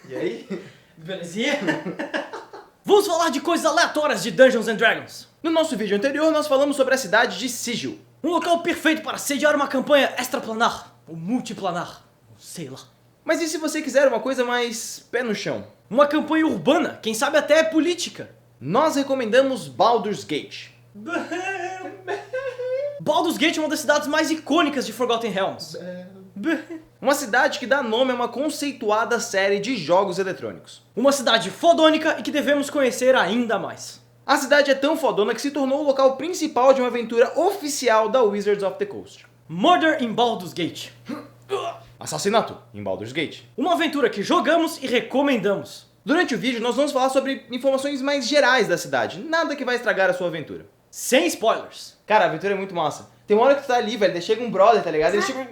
E aí? Belezinha? Vamos falar de coisas aleatórias de Dungeons and Dragons. No nosso vídeo anterior, nós falamos sobre a cidade de Sigil. Um local perfeito para sediar uma campanha extraplanar, ou multiplanar, ou sei lá. Mas e se você quiser uma coisa mais pé no chão? Uma campanha urbana, quem sabe até política. Nós recomendamos Baldur's Gate. Baldur's Gate é uma das cidades mais icônicas de Forgotten Realms. Uma cidade que dá nome a uma conceituada série de jogos eletrônicos. Uma cidade fodônica e que devemos conhecer ainda mais. A cidade é tão fodona que se tornou o local principal de uma aventura oficial da Wizards of the Coast. Murder in Baldur's Gate. Assassinato em Baldur's Gate. Uma aventura que jogamos e recomendamos. Durante o vídeo nós vamos falar sobre informações mais gerais da cidade, nada que vai estragar a sua aventura. Sem spoilers. Cara, a aventura é muito massa. Tem uma hora que tu tá ali, velho, daí chega um brother, tá ligado? Ele chega...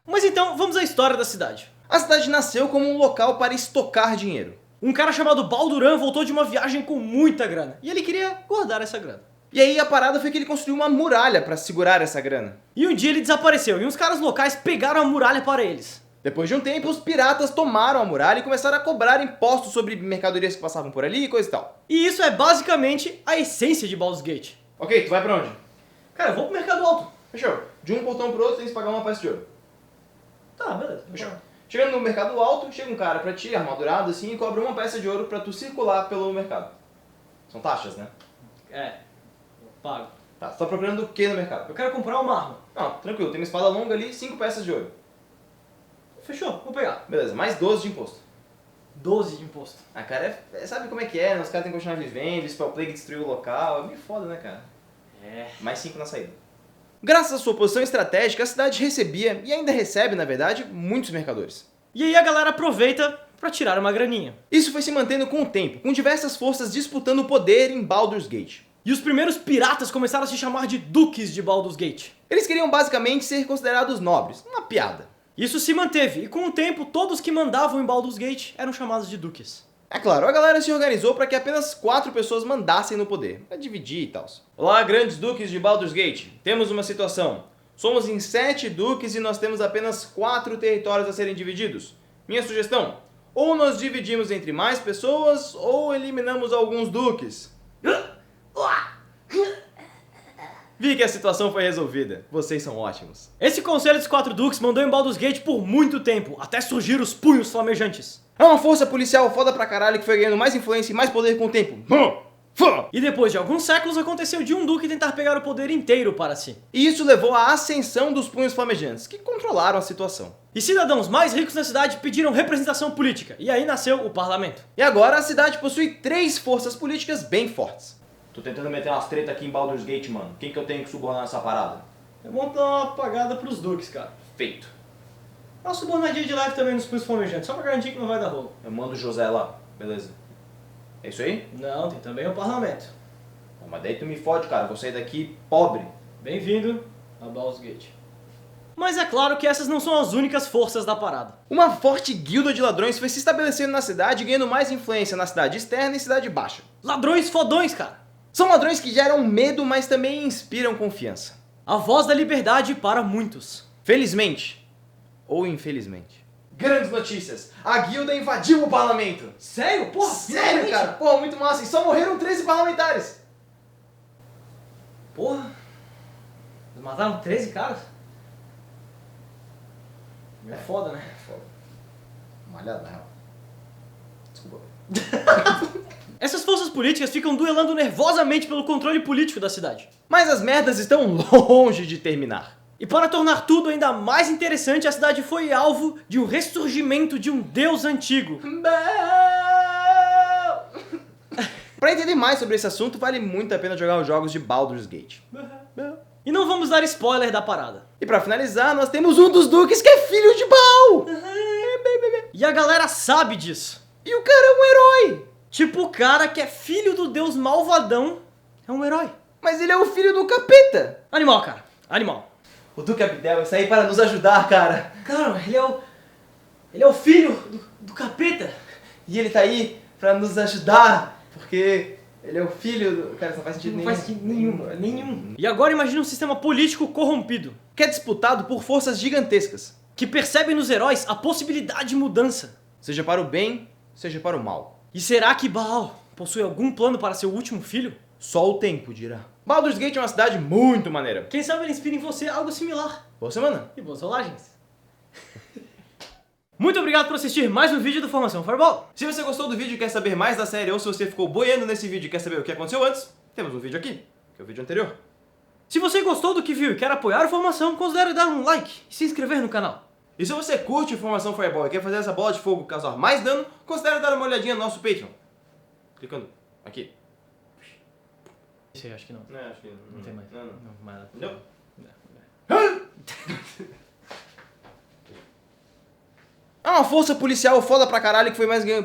Mas então, vamos à história da cidade. A cidade nasceu como um local para estocar dinheiro. Um cara chamado Balduran voltou de uma viagem com muita grana. E ele queria guardar essa grana. E aí a parada foi que ele construiu uma muralha para segurar essa grana. E um dia ele desapareceu e uns caras locais pegaram a muralha para eles. Depois de um tempo, os piratas tomaram a muralha e começaram a cobrar impostos sobre mercadorias que passavam por ali e coisa e tal. E isso é basicamente a essência de Baldur's Gate. Ok, tu vai pra onde? Cara, eu vou pro Mercado Alto. Fechou. De um portão pro outro, tem que pagar uma peça de ouro. Tá, beleza. Fechou. Chegando no mercado alto, chega um cara pra ti, armadurado assim, e cobra uma peça de ouro pra tu circular pelo mercado. São taxas, né? É, eu pago. Tá, você tá procurando o que no mercado? Eu quero comprar uma arma. Não, tranquilo, tem uma espada longa ali, 5 peças de ouro. Fechou, vou pegar. Beleza, mais 12 de imposto. 12 de imposto. Ah, cara, sabe como é que é, né? Os caras têm que continuar vivendo, o Spell Plague destruiu o local, é meio foda, né, cara? É. Mais 5 na saída. Graças à sua posição estratégica, a cidade recebia, e ainda recebe, na verdade, muitos mercadores. E aí a galera aproveita pra tirar uma graninha. Isso foi se mantendo com o tempo, com diversas forças disputando o poder em Baldur's Gate. E os primeiros piratas começaram a se chamar de duques de Baldur's Gate. Eles queriam basicamente ser considerados nobres, uma piada. Isso se manteve, e com o tempo, todos que mandavam em Baldur's Gate eram chamados de duques. É claro, a galera se organizou para que apenas 4 pessoas mandassem no poder, para dividir e tal. Olá, grandes duques de Baldur's Gate. Temos uma situação. Somos em 7 duques e nós temos apenas 4 territórios a serem divididos. Minha sugestão, ou nós dividimos entre mais pessoas, ou eliminamos alguns duques. Vi que a situação foi resolvida. Vocês são ótimos. Esse conselho dos 4 duques mandou em Baldur's Gate por muito tempo, até surgir os punhos flamejantes. É uma força policial foda pra caralho que foi ganhando mais influência e mais poder com o tempo. E depois de alguns séculos aconteceu de um duque tentar pegar o poder inteiro para si. E isso levou à ascensão dos punhos flamejantes, que controlaram a situação. E cidadãos mais ricos da cidade pediram representação política, e aí nasceu o parlamento. E agora a cidade possui 3 forças políticas bem fortes. Tô tentando meter umas treta aqui em Baldur's Gate, mano. Quem que eu tenho que subornar nessa parada? É bom dar uma apagada pros duques, cara. Feito. Dá uma subornadinha de leve também nos punhos flamejantes, só pra garantir que não vai dar rolo. Eu mando o José lá. Beleza. É isso aí? Não, tem também o parlamento. Mas daí tu me fode, cara. Vou sair daqui pobre. Bem-vindo a Baldur's Gate. Mas é claro que essas não são as únicas forças da parada. Uma forte guilda de ladrões foi se estabelecendo na cidade, ganhando mais influência na cidade externa e cidade baixa. Ladrões fodões, cara. São ladrões que geram medo, mas também inspiram confiança. A voz da liberdade para muitos. Felizmente. Ou infelizmente. Grandes notícias. A guilda invadiu o parlamento. Sério? Porra, Sério, finalmente? cara? Porra, muito massa. E só morreram 13 parlamentares. Porra. Eles mataram 13 caras? É foda, né? Foda. Malhada, na real. Desculpa. Essas forças políticas ficam duelando nervosamente pelo controle político da cidade. Mas as merdas estão longe de terminar. E para tornar tudo ainda mais interessante, a cidade foi alvo de um ressurgimento de um deus antigo. Para entender mais sobre esse assunto, vale muito a pena jogar os jogos de Baldur's Gate. E não vamos dar spoiler da parada. E para finalizar, nós temos um dos duques que é filho de Baal. E a galera sabe disso. E o cara é um herói. Tipo o cara que é filho do deus malvadão é um herói. Mas ele é o filho do capeta. Animal, cara. Animal. O Duque Abdel está aí para nos ajudar, cara. Cara, ele é o filho do capeta. E ele tá aí para nos ajudar, porque Ele é o filho do... Cara, isso não faz sentido Não nenhum. faz sentido nenhum. E agora imagine um sistema político corrompido, Que é disputado por forças gigantescas. que percebe nos heróis a possibilidade de mudança. Seja para o bem, seja para o mal. E será que Baal possui algum plano para seu último filho? Só o tempo dirá. Baldur's Gate é uma cidade muito maneira. Quem sabe ele inspira em você algo similar. Boa semana. E boas rolagens. Muito obrigado por assistir mais um vídeo do Formação Fireball. Se você gostou do vídeo e quer saber mais da série, ou se você ficou boiando nesse vídeo e quer saber o que aconteceu antes, temos um vídeo aqui, que é o vídeo anterior. Se você gostou do que viu e quer apoiar a Formação, considere dar um like e se inscrever no canal. E se você curte Formação Fireball e quer fazer essa bola de fogo causar mais dano, considere dar uma olhadinha no nosso Patreon. Clicando aqui. Isso aí, acho que não. Não, acho que Não tem mais. Não. Não, mais nada. Entendeu? É uma força policial foda pra caralho que foi mais ganho.